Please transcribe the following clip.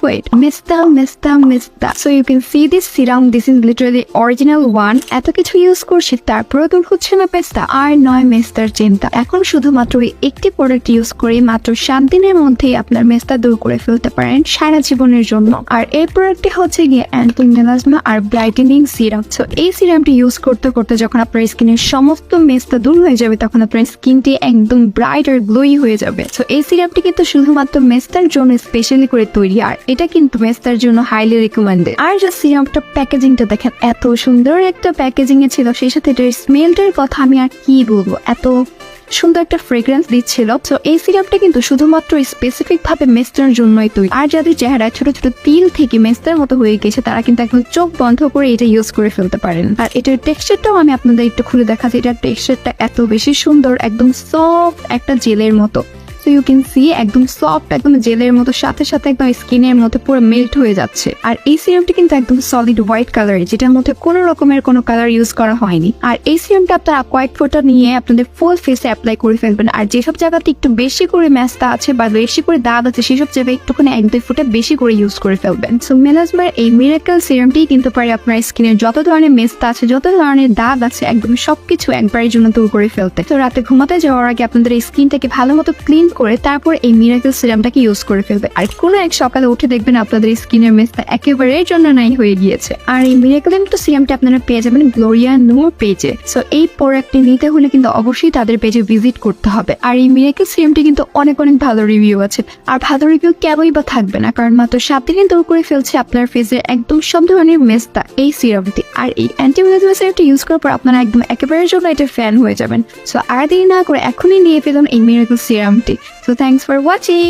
wait. Mista. So you can see this serum. This is literally original one. এত কিছু use করছি তারপরে দূর হচ্ছে না মেস্তা। আর নয় মেস্তার চিন্তা। এখন শুধুমাত্র একটি প্রোডাক্ট ইউজ করে মাত্র 7 দিনের মধ্যেই আপনার মেস্তা দূর করে ফেলতে পারেন সারা জীবনের জন্য। আর এই প্রোডাক্টটি হচ্ছে গিয়ে অ্যান্টি মেলাজমা আর ব্রাইটেনিং সিরাম। সো এই সিরামটি ইউজ করতে করতে যখন আপনার স্কিনের সমস্ত মেস্তা দূর হয়ে যাবে তখন আপনার স্কিনটি একদম ব্রাইট আর গ্লোই হয়ে যাবে। সো এই সিরামটি কিন্তু শুধুমাত্র মেস্তার জন্য স্পেশালি করে তৈরি, আর এটা কিন্তু মেস্তার জন্য হাইলি রিকমেন্ডেড। আর যে সিরামটা প্যাকেজিংটা দেখেন এত সুন্দর একটা প্যাকেজিং এ ছিল, সেই সাথে এটার স্মেলটার কথা আমি আর কি বলবো, এত সুন্দর একটা ফ্রেগ্রেন্স দিচ্ছিল। তো এই সিরাপটা কিন্তু শুধুমাত্র স্পেসিফিক ভাবে মেস্তার জন্যই তৈরি। আর যাদের চেহারা ছোট ছোট তিল থেকে মেস্তার মতো হয়ে গেছে তারা কিন্তু এখন চোখ বন্ধ করে এটা ইউজ করে ফেলতে পারেন। আর এটার টেক্সচারটাও আমি আপনাদের একটু খুলে দেখাচ্ছি। এটার টেক্সচারটা এত বেশি সুন্দর, একদম সফট একটা জেলের মতো। So you can see একদম সফট, একদম জেলের মতো, সাথে সাথে একদম স্কিনের মধ্যে পুরো মেল্ট হয়ে যাচ্ছে। আর এই সিরামটি কিন্তু একদম সলিড হোয়াইট কালার, যেটার মধ্যে কোনো রকমের কোনো কালার ইউজ করা হয়নি। আর এই সিরামটা আপনারা কয়েক ফোঁটা নিয়ে আপনাদের ফুল ফেসে অ্যাপ্লাই করে ফেলবেন। আর যেসব জায়গাতে একটু বেশি করে মেস্তা আছে বা বেশি করে দাগ আছে সেসব জায়গায় একটুখানি 1-2 ফোঁটা বেশি করে ইউজ করে ফেলবেন। সো মেলাজমার এই মিরাকল সিরামটি কিন্তু পারে আপনার স্কিনের যত ধরনের মেস্তা আছে, যত ধরনের দাগ আছে, একদম সবকিছু একবারের জন্য দূর করে ফেলতে। তো রাতে ঘুমাতে যাওয়ার আগে আপনাদের এই স্কিনটাকে ভালো মতো ক্লিন করে তারপর এই মিরাকল সিরামটাকে ইউজ করে ফেলবে। আর কোনো এক সকালে উঠে দেখবেন আপনাদের স্কিনের মেস্তা একেবারের জন্য নাই হয়ে গিয়েছে। আর এই মিরাকল সিরামটা আপনারা পেয়ে যাবেন গ্লোরিয়া নূর পেজে। সো এই প্রোডাক্টটি নিতে হলে কিন্তু অবশ্যই তাদের পেজে ভিজিট করতে হবে। আর এই মিরাকল সিরামটি কিন্তু অনেক ভালো রিভিউ আছে। আর ভালো রিভিউ কেনই বা থাকবে না, কারণ মাত্র 7 দিনে দূর করে ফেলছে আপনার ফেসের একদম সব ধরনের মেস্তা এই সিরামটি। আর এই অ্যান্টি মেলাজমা সিরামটি ইউজ করার পর আপনারা একদম একেবারের জন্য এটা ফ্যান হয়ে যাবেন। সো আর দেরি না করে এখনই নিয়ে ফেলুন এই miracle সিরামটি। So thanks for watching.